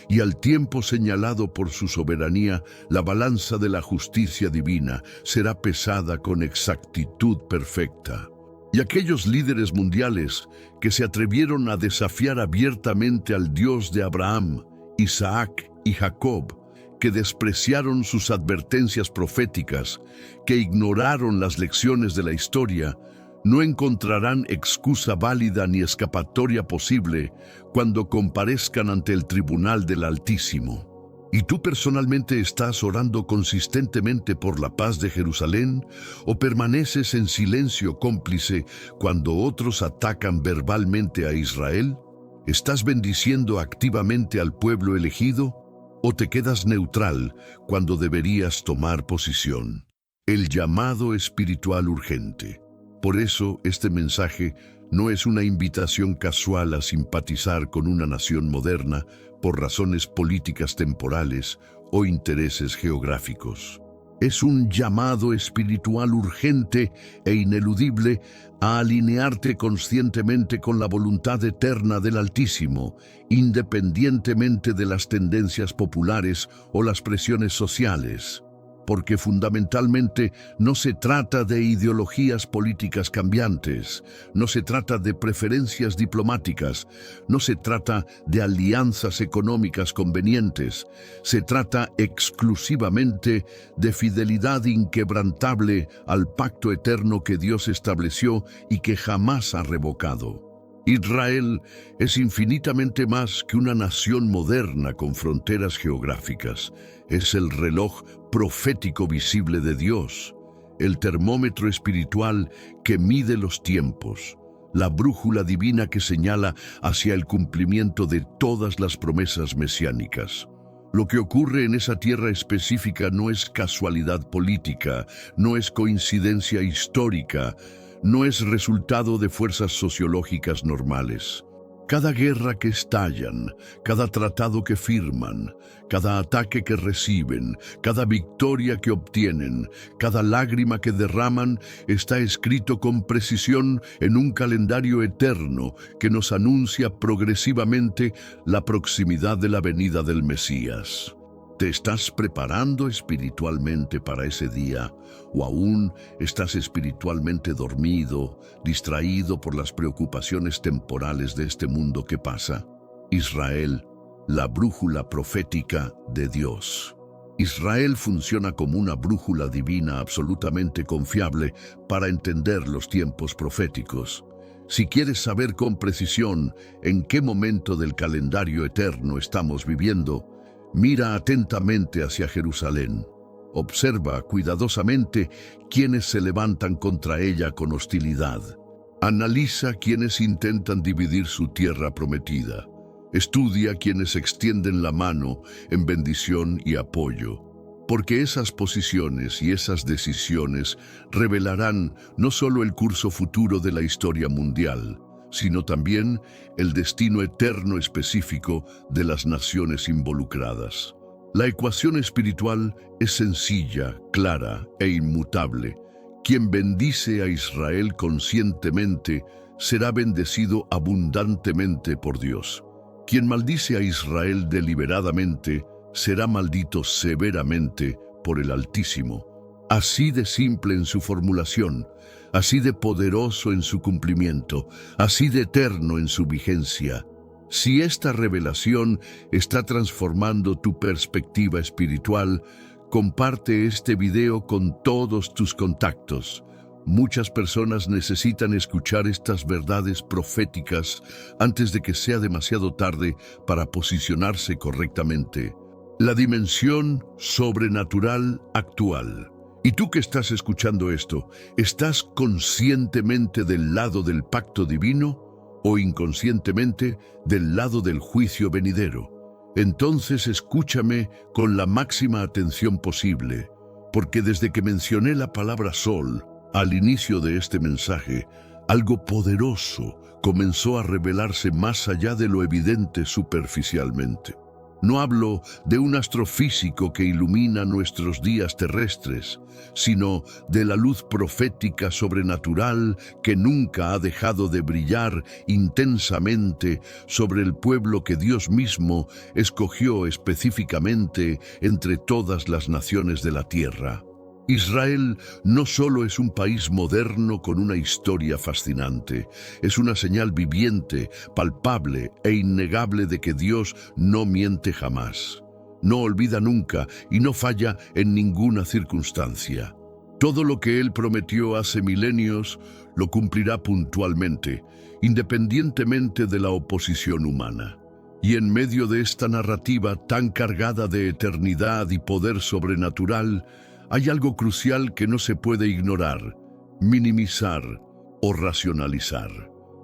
Y al tiempo señalado por su soberanía, la balanza de la justicia divina será pesada con exactitud perfecta. Y aquellos líderes mundiales que se atrevieron a desafiar abiertamente al Dios de Abraham, Isaac y Jacob, que despreciaron sus advertencias proféticas, que ignoraron las lecciones de la historia, no encontrarán excusa válida ni escapatoria posible cuando comparezcan ante el tribunal del Altísimo. ¿Y tú personalmente estás orando consistentemente por la paz de Jerusalén o permaneces en silencio cómplice cuando otros atacan verbalmente a Israel? ¿Estás bendiciendo activamente al pueblo elegido? ¿O te quedas neutral cuando deberías tomar posición? El llamado espiritual urgente. Por eso, este mensaje no es una invitación casual a simpatizar con una nación moderna por razones políticas temporales o intereses geográficos. Es un llamado espiritual urgente e ineludible a alinearte conscientemente con la voluntad eterna del Altísimo, independientemente de las tendencias populares o las presiones sociales. Porque fundamentalmente no se trata de ideologías políticas cambiantes, no se trata de preferencias diplomáticas, no se trata de alianzas económicas convenientes, se trata exclusivamente de fidelidad inquebrantable al pacto eterno que Dios estableció y que jamás ha revocado. Israel es infinitamente más que una nación moderna con fronteras geográficas. Es el reloj profético visible de Dios, el termómetro espiritual que mide los tiempos, la brújula divina que señala hacia el cumplimiento de todas las promesas mesiánicas. Lo que ocurre en esa tierra específica no es casualidad política, no es coincidencia histórica, no es resultado de fuerzas sociológicas normales. Cada guerra que estallan, cada tratado que firman, cada ataque que reciben, cada victoria que obtienen, cada lágrima que derraman, está escrito con precisión en un calendario eterno que nos anuncia progresivamente la proximidad de la venida del Mesías. ¿Te estás preparando espiritualmente para ese día o aún estás espiritualmente dormido, distraído por las preocupaciones temporales de este mundo que pasa? Israel, la brújula profética de Dios. Israel funciona como una brújula divina absolutamente confiable para entender los tiempos proféticos. Si quieres saber con precisión en qué momento del calendario eterno estamos viviendo, mira atentamente hacia Jerusalén. Observa cuidadosamente quienes se levantan contra ella con hostilidad. Analiza quienes intentan dividir su tierra prometida. Estudia quienes extienden la mano en bendición y apoyo. Porque esas posiciones y esas decisiones revelarán no solo el curso futuro de la historia mundial, sino también el destino eterno específico de las naciones involucradas. La ecuación espiritual es sencilla, clara e inmutable. Quien bendice a Israel conscientemente será bendecido abundantemente por Dios. Quien maldice a Israel deliberadamente será maldito severamente por el Altísimo. Así de simple en su formulación, así de poderoso en su cumplimiento, así de eterno en su vigencia. Si esta revelación está transformando tu perspectiva espiritual, comparte este video con todos tus contactos. Muchas personas necesitan escuchar estas verdades proféticas antes de que sea demasiado tarde para posicionarse correctamente. La dimensión sobrenatural actual. Y tú que estás escuchando esto, ¿estás conscientemente del lado del pacto divino o inconscientemente del lado del juicio venidero? Entonces escúchame con la máxima atención posible, porque desde que mencioné la palabra sol al inicio de este mensaje, algo poderoso comenzó a revelarse más allá de lo evidente superficialmente. No hablo de un astrofísico que ilumina nuestros días terrestres, sino de la luz profética sobrenatural que nunca ha dejado de brillar intensamente sobre el pueblo que Dios mismo escogió específicamente entre todas las naciones de la tierra. Israel no solo es un país moderno con una historia fascinante, es una señal viviente, palpable e innegable de que Dios no miente jamás. No olvida nunca y no falla en ninguna circunstancia. Todo lo que Él prometió hace milenios lo cumplirá puntualmente, independientemente de la oposición humana. Y en medio de esta narrativa tan cargada de eternidad y poder sobrenatural, hay algo crucial que no se puede ignorar, minimizar o racionalizar.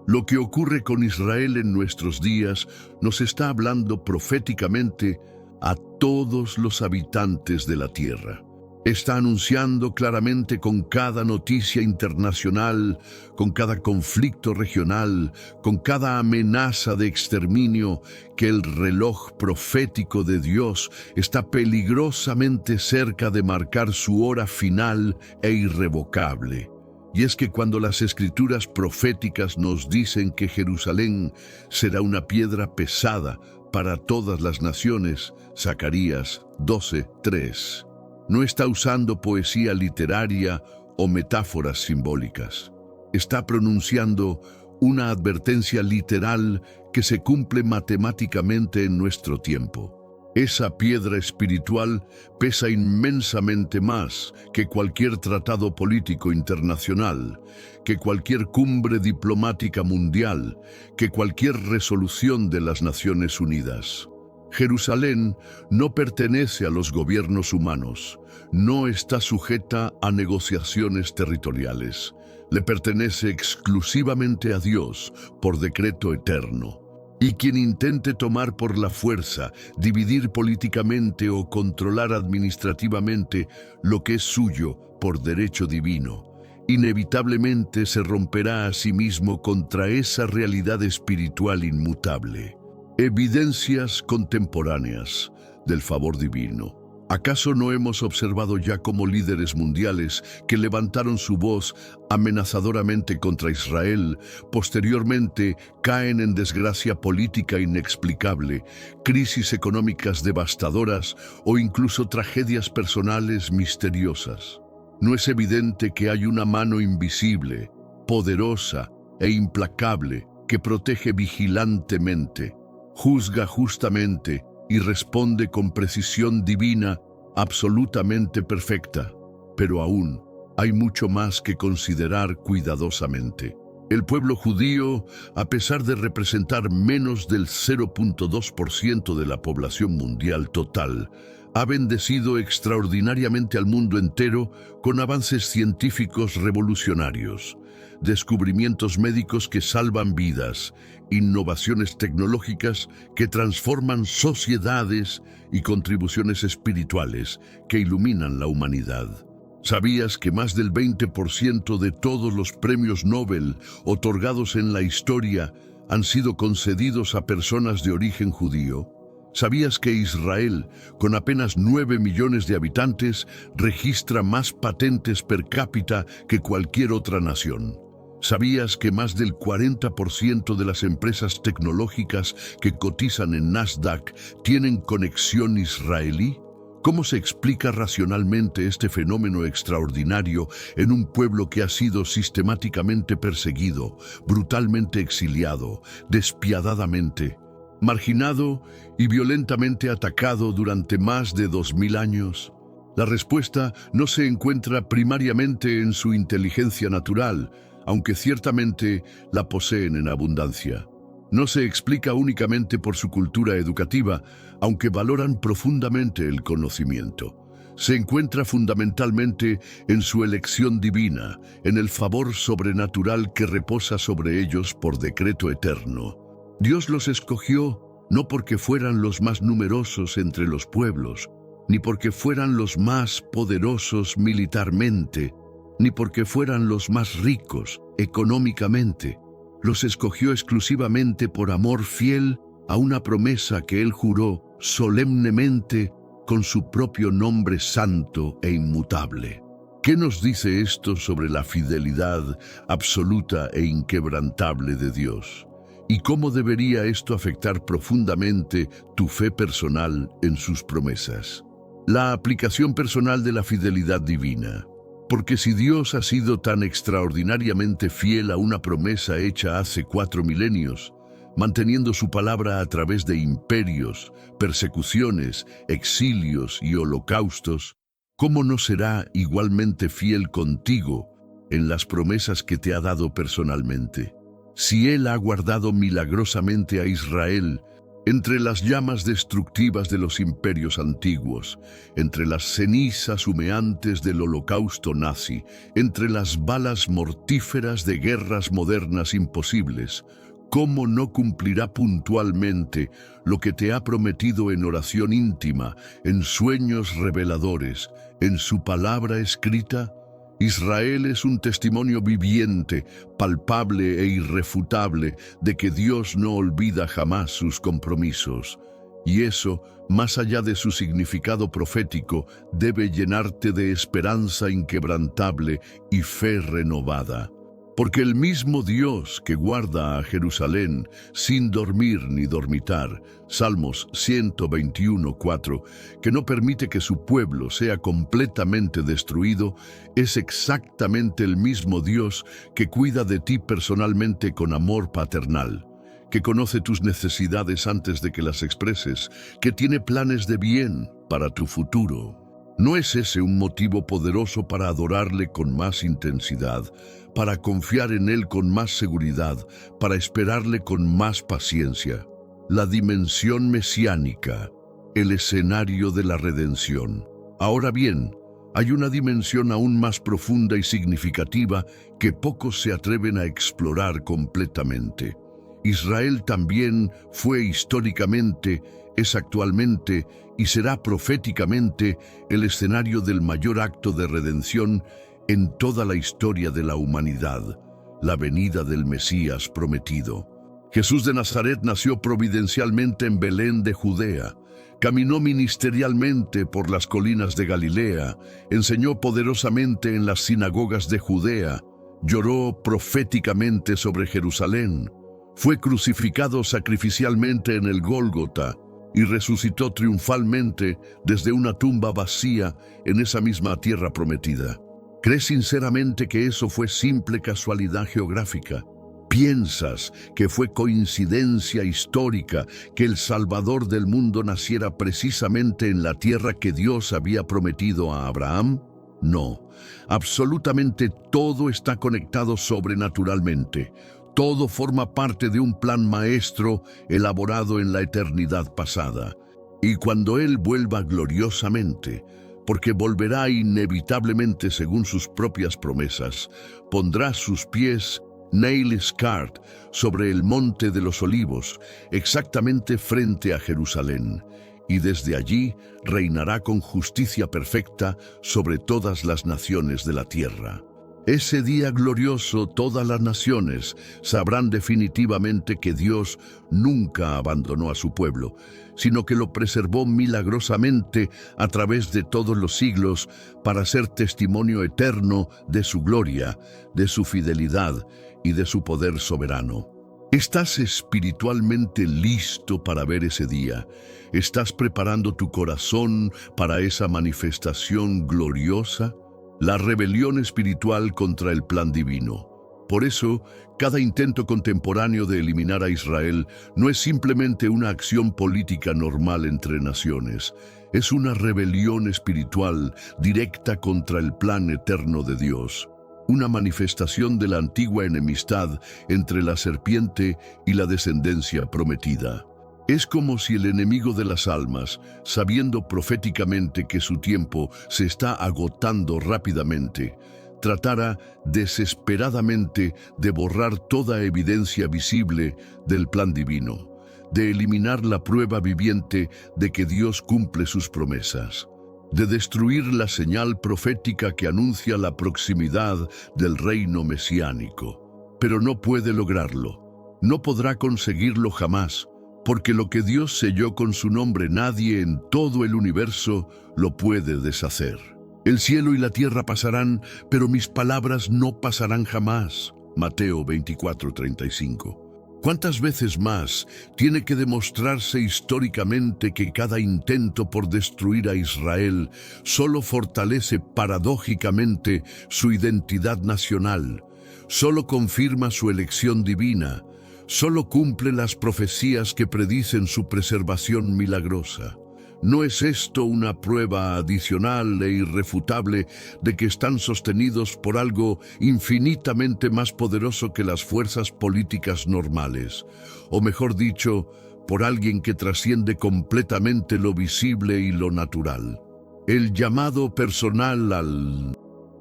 Lo que ocurre con Israel en nuestros días nos está hablando proféticamente a todos los habitantes de la tierra. Está anunciando claramente con cada noticia internacional, con cada conflicto regional, con cada amenaza de exterminio, que el reloj profético de Dios está peligrosamente cerca de marcar su hora final e irrevocable. Y es que cuando las escrituras proféticas nos dicen que Jerusalén será una piedra pesada para todas las naciones, Zacarías 12:3, no está usando poesía literaria o metáforas simbólicas. Está pronunciando una advertencia literal que se cumple matemáticamente en nuestro tiempo. Esa piedra espiritual pesa inmensamente más que cualquier tratado político internacional, que cualquier cumbre diplomática mundial, que cualquier resolución de las Naciones Unidas. Jerusalén no pertenece a los gobiernos humanos, no está sujeta a negociaciones territoriales. Le pertenece exclusivamente a Dios por decreto eterno. Y quien intente tomar por la fuerza, dividir políticamente o controlar administrativamente lo que es suyo por derecho divino, inevitablemente se romperá a sí mismo contra esa realidad espiritual inmutable. Evidencias contemporáneas del favor divino. ¿Acaso no hemos observado ya como líderes mundiales que levantaron su voz amenazadoramente contra Israel, posteriormente caen en desgracia política inexplicable, crisis económicas devastadoras o incluso tragedias personales misteriosas? ¿No es evidente que hay una mano invisible, poderosa e implacable que protege vigilantemente, juzga justamente y responde con precisión divina absolutamente perfecta? Pero aún hay mucho más que considerar cuidadosamente. El pueblo judío, a pesar de representar menos del 0.2% de la población mundial total, ha bendecido extraordinariamente al mundo entero con avances científicos revolucionarios, descubrimientos médicos que salvan vidas, innovaciones tecnológicas que transforman sociedades y contribuciones espirituales que iluminan la humanidad. ¿Sabías que más del 20% de todos los premios Nobel otorgados en la historia han sido concedidos a personas de origen judío? ¿Sabías que Israel, con apenas 9 millones de habitantes, registra más patentes per cápita que cualquier otra nación? ¿Sabías que más del 40% de las empresas tecnológicas que cotizan en Nasdaq tienen conexión israelí? ¿Cómo se explica racionalmente este fenómeno extraordinario en un pueblo que ha sido sistemáticamente perseguido, brutalmente exiliado, despiadadamente, marginado y violentamente atacado durante más de 2000 años? La respuesta no se encuentra primariamente en su inteligencia natural, aunque ciertamente la poseen en abundancia. No se explica únicamente por su cultura educativa, aunque valoran profundamente el conocimiento. Se encuentra fundamentalmente en su elección divina, en el favor sobrenatural que reposa sobre ellos por decreto eterno. Dios los escogió no porque fueran los más numerosos entre los pueblos, ni porque fueran los más poderosos militarmente, ni porque fueran los más ricos económicamente. Los escogió exclusivamente por amor fiel a una promesa que Él juró solemnemente con su propio nombre santo e inmutable. ¿Qué nos dice esto sobre la fidelidad absoluta e inquebrantable de Dios? ¿Y cómo debería esto afectar profundamente tu fe personal en sus promesas? La aplicación personal de la fidelidad divina. Porque si Dios ha sido tan extraordinariamente fiel a una promesa hecha hace 4 milenios, manteniendo su palabra a través de imperios, persecuciones, exilios y holocaustos, ¿cómo no será igualmente fiel contigo en las promesas que te ha dado personalmente? Si Él ha guardado milagrosamente a Israel entre las llamas destructivas de los imperios antiguos, entre las cenizas humeantes del holocausto nazi, entre las balas mortíferas de guerras modernas imposibles, ¿cómo no cumplirá puntualmente lo que te ha prometido en oración íntima, en sueños reveladores, en su palabra escrita? Israel es un testimonio viviente, palpable e irrefutable de que Dios no olvida jamás sus compromisos. Y eso, más allá de su significado profético, debe llenarte de esperanza inquebrantable y fe renovada. Porque el mismo Dios que guarda a Jerusalén sin dormir ni dormitar, Salmos 121:4, que no permite que su pueblo sea completamente destruido, es exactamente el mismo Dios que cuida de ti personalmente con amor paternal, que conoce tus necesidades antes de que las expreses, que tiene planes de bien para tu futuro. ¿No es ese un motivo poderoso para adorarle con más intensidad, para confiar en Él con más seguridad, para esperarle con más paciencia? La dimensión mesiánica, el escenario de la redención. Ahora bien, hay una dimensión aún más profunda y significativa que pocos se atreven a explorar completamente. Israel también fue históricamente, es actualmente y será proféticamente el escenario del mayor acto de redención en toda la historia de la humanidad, la venida del Mesías prometido. Jesús de Nazaret nació providencialmente en Belén de Judea. Caminó ministerialmente por las colinas de Galilea, enseñó poderosamente en las sinagogas de Judea, lloró proféticamente sobre Jerusalén, fue crucificado sacrificialmente en el Gólgota y resucitó triunfalmente desde una tumba vacía en esa misma tierra prometida. ¿Crees sinceramente que eso fue simple casualidad geográfica? ¿Piensas que fue coincidencia histórica que el Salvador del mundo naciera precisamente en la tierra que Dios había prometido a Abraham? No, absolutamente todo está conectado sobrenaturalmente. Todo forma parte de un plan maestro elaborado en la eternidad pasada. Y cuando Él vuelva gloriosamente, porque volverá inevitablemente según sus propias promesas, pondrá sus pies nail scarred sobre el monte de los olivos, exactamente frente a Jerusalén, y desde allí reinará con justicia perfecta sobre todas las naciones de la tierra. Ese día glorioso todas las naciones sabrán definitivamente que Dios nunca abandonó a su pueblo, sino que lo preservó milagrosamente a través de todos los siglos para ser testimonio eterno de su gloria, de su fidelidad y de su poder soberano. ¿Estás espiritualmente listo para ver ese día? ¿Estás preparando tu corazón para esa manifestación gloriosa? La rebelión espiritual contra el plan divino. Por eso, cada intento contemporáneo de eliminar a Israel no es simplemente una acción política normal entre naciones. Es una rebelión espiritual directa contra el plan eterno de Dios. Una manifestación de la antigua enemistad entre la serpiente y la descendencia prometida. Es como si el enemigo de las almas, sabiendo proféticamente que su tiempo se está agotando rápidamente, tratara desesperadamente de borrar toda evidencia visible del plan divino, de eliminar la prueba viviente de que Dios cumple sus promesas, de destruir la señal profética que anuncia la proximidad del reino mesiánico. Pero no puede lograrlo, no podrá conseguirlo jamás, porque lo que Dios selló con su nombre nadie en todo el universo lo puede deshacer. El cielo y la tierra pasarán, pero mis palabras no pasarán jamás. Mateo 24:35. ¿Cuántas veces más tiene que demostrarse históricamente que cada intento por destruir a Israel solo fortalece paradójicamente su identidad nacional, solo confirma su elección divina, solo cumple las profecías que predicen su preservación milagrosa? ¿No es esto una prueba adicional e irrefutable de que están sostenidos por algo infinitamente más poderoso que las fuerzas políticas normales? O mejor dicho, por alguien que trasciende completamente lo visible y lo natural. El llamado personal al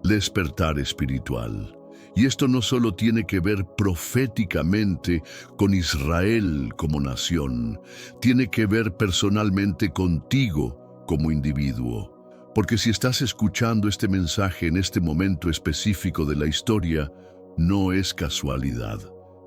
despertar espiritual. Y esto no solo tiene que ver proféticamente con Israel como nación, tiene que ver personalmente contigo como individuo. Porque si estás escuchando este mensaje en este momento específico de la historia, no es casualidad.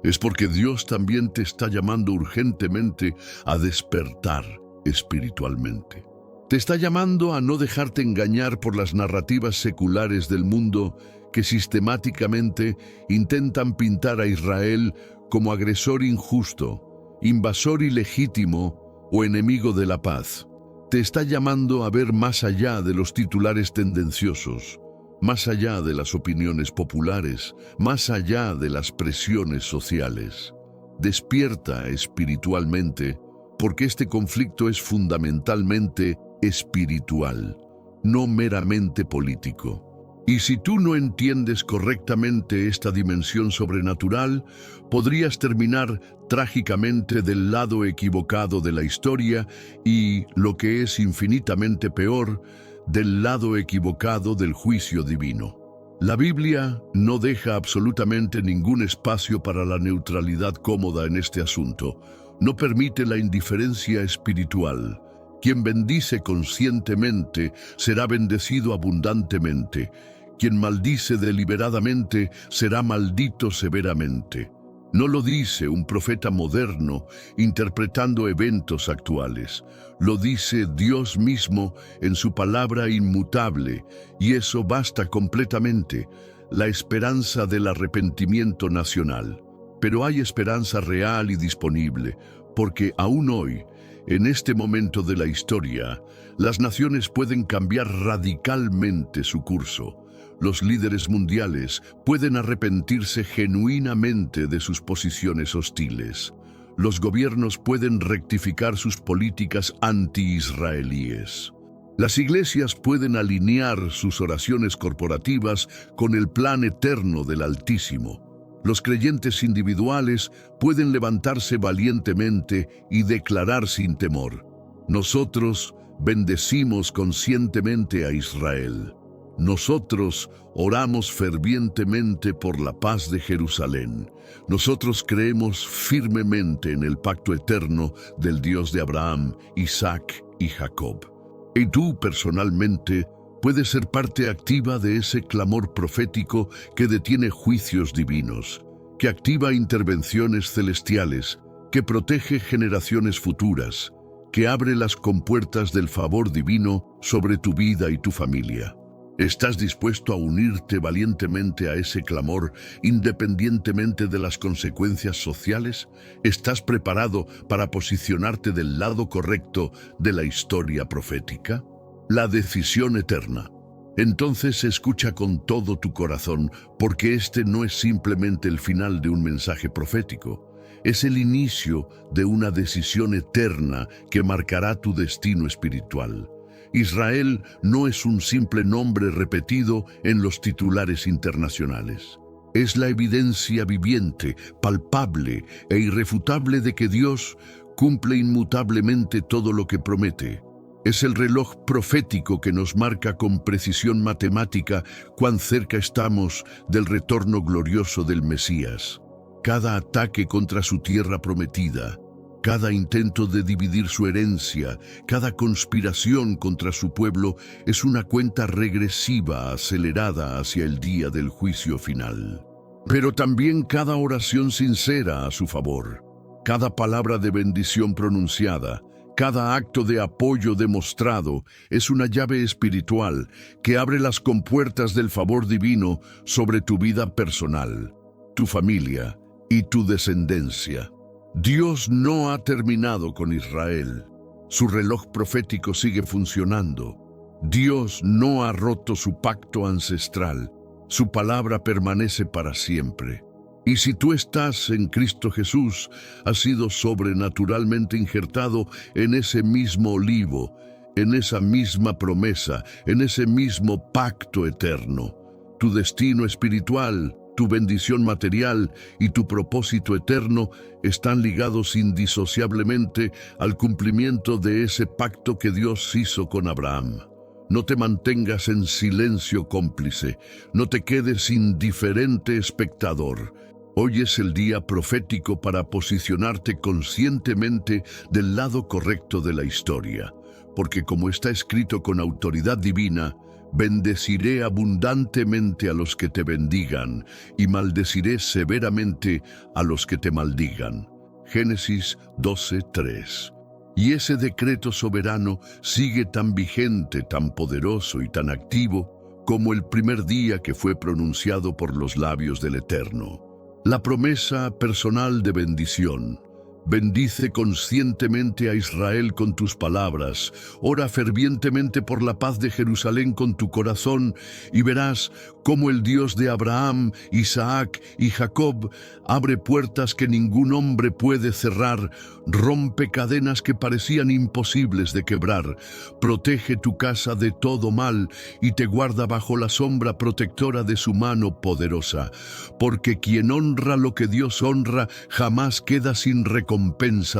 Es porque Dios también te está llamando urgentemente a despertar espiritualmente. Te está llamando a no dejarte engañar por las narrativas seculares del mundo que sistemáticamente intentan pintar a Israel como agresor injusto, invasor ilegítimo o enemigo de la paz. Te está llamando a ver más allá de los titulares tendenciosos, más allá de las opiniones populares, más allá de las presiones sociales. Despierta espiritualmente, porque este conflicto es fundamentalmente espiritual, no meramente político. Y si tú no entiendes correctamente esta dimensión sobrenatural, podrías terminar trágicamente del lado equivocado de la historia y, lo que es infinitamente peor, del lado equivocado del juicio divino. La Biblia no deja absolutamente ningún espacio para la neutralidad cómoda en este asunto. No permite la indiferencia espiritual. Quien bendice conscientemente será bendecido abundantemente. Quien maldice deliberadamente será maldito severamente. No lo dice un profeta moderno interpretando eventos actuales. Lo dice Dios mismo en su palabra inmutable, y eso basta completamente, la esperanza del arrepentimiento nacional. Pero hay esperanza real y disponible, porque aún hoy, en este momento de la historia, las naciones pueden cambiar radicalmente su curso. Los líderes mundiales pueden arrepentirse genuinamente de sus posiciones hostiles. Los gobiernos pueden rectificar sus políticas anti-israelíes. Las iglesias pueden alinear sus oraciones corporativas con el plan eterno del Altísimo. Los creyentes individuales pueden levantarse valientemente y declarar sin temor: nosotros bendecimos conscientemente a Israel. Nosotros oramos fervientemente por la paz de Jerusalén. Nosotros creemos firmemente en el pacto eterno del Dios de Abraham, Isaac y Jacob. Y tú, personalmente, puedes ser parte activa de ese clamor profético que detiene juicios divinos, que activa intervenciones celestiales, que protege generaciones futuras, que abre las compuertas del favor divino sobre tu vida y tu familia. ¿Estás dispuesto a unirte valientemente a ese clamor independientemente de las consecuencias sociales? ¿Estás preparado para posicionarte del lado correcto de la historia profética? La decisión eterna. Entonces escucha con todo tu corazón, porque este no es simplemente el final de un mensaje profético. Es el inicio de una decisión eterna que marcará tu destino espiritual. Israel no es un simple nombre repetido en los titulares internacionales. Es la evidencia viviente, palpable e irrefutable de que Dios cumple inmutablemente todo lo que promete. Es el reloj profético que nos marca con precisión matemática cuán cerca estamos del retorno glorioso del Mesías. Cada ataque contra su tierra prometida, cada intento de dividir su herencia, cada conspiración contra su pueblo es una cuenta regresiva acelerada hacia el día del juicio final. Pero también cada oración sincera a su favor, cada palabra de bendición pronunciada, cada acto de apoyo demostrado es una llave espiritual que abre las compuertas del favor divino sobre tu vida personal, tu familia y tu descendencia. Dios no ha terminado con Israel. Su reloj profético sigue funcionando. Dios no ha roto su pacto ancestral. Su palabra permanece para siempre. Y si tú estás en Cristo Jesús, has sido sobrenaturalmente injertado en ese mismo olivo, en esa misma promesa, en ese mismo pacto eterno. Tu destino espiritual, tu bendición material y tu propósito eterno están ligados indisociablemente al cumplimiento de ese pacto que Dios hizo con Abraham. No te mantengas en silencio cómplice, no te quedes indiferente espectador. Hoy es el día profético para posicionarte conscientemente del lado correcto de la historia, porque como está escrito con autoridad divina, bendeciré abundantemente a los que te bendigan y maldeciré severamente a los que te maldigan. Génesis 12:3. Y ese decreto soberano sigue tan vigente, tan poderoso y tan activo como el primer día que fue pronunciado por los labios del Eterno. La promesa personal de bendición. Bendice conscientemente a Israel con tus palabras, ora fervientemente por la paz de Jerusalén con tu corazón y verás cómo el Dios de Abraham, Isaac y Jacob abre puertas que ningún hombre puede cerrar, rompe cadenas que parecían imposibles de quebrar, protege tu casa de todo mal y te guarda bajo la sombra protectora de su mano poderosa, porque quien honra lo que Dios honra jamás queda sin recompensa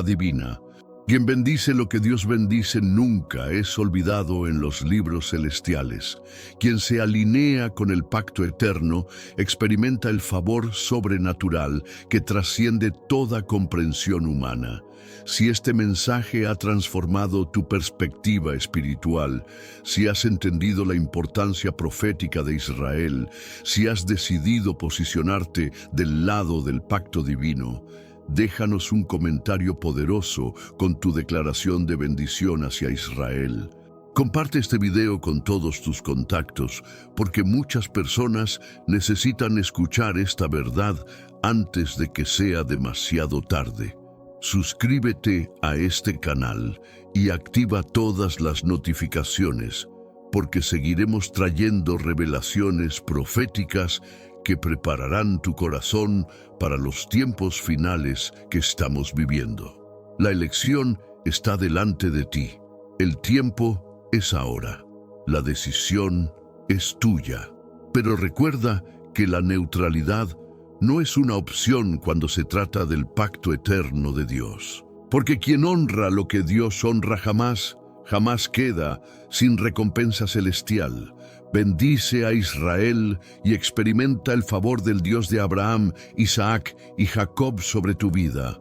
divina. Quien bendice lo que Dios bendice nunca es olvidado en los libros celestiales. Quien se alinea con el pacto eterno experimenta el favor sobrenatural que trasciende toda comprensión humana. Si este mensaje ha transformado tu perspectiva espiritual, si has entendido la importancia profética de Israel, si has decidido posicionarte del lado del pacto divino, déjanos un comentario poderoso con tu declaración de bendición hacia Israel. Comparte este video con todos tus contactos, porque muchas personas necesitan escuchar esta verdad antes de que sea demasiado tarde. Suscríbete a este canal y activa todas las notificaciones, porque seguiremos trayendo revelaciones proféticas que prepararán tu corazón para los tiempos finales que estamos viviendo. La elección está delante de ti. El tiempo es ahora. La decisión es tuya. Pero recuerda que la neutralidad no es una opción cuando se trata del pacto eterno de Dios. Porque quien honra lo que Dios honra jamás queda sin recompensa celestial. Bendice a Israel y experimenta el favor del Dios de Abraham, Isaac y Jacob sobre tu vida.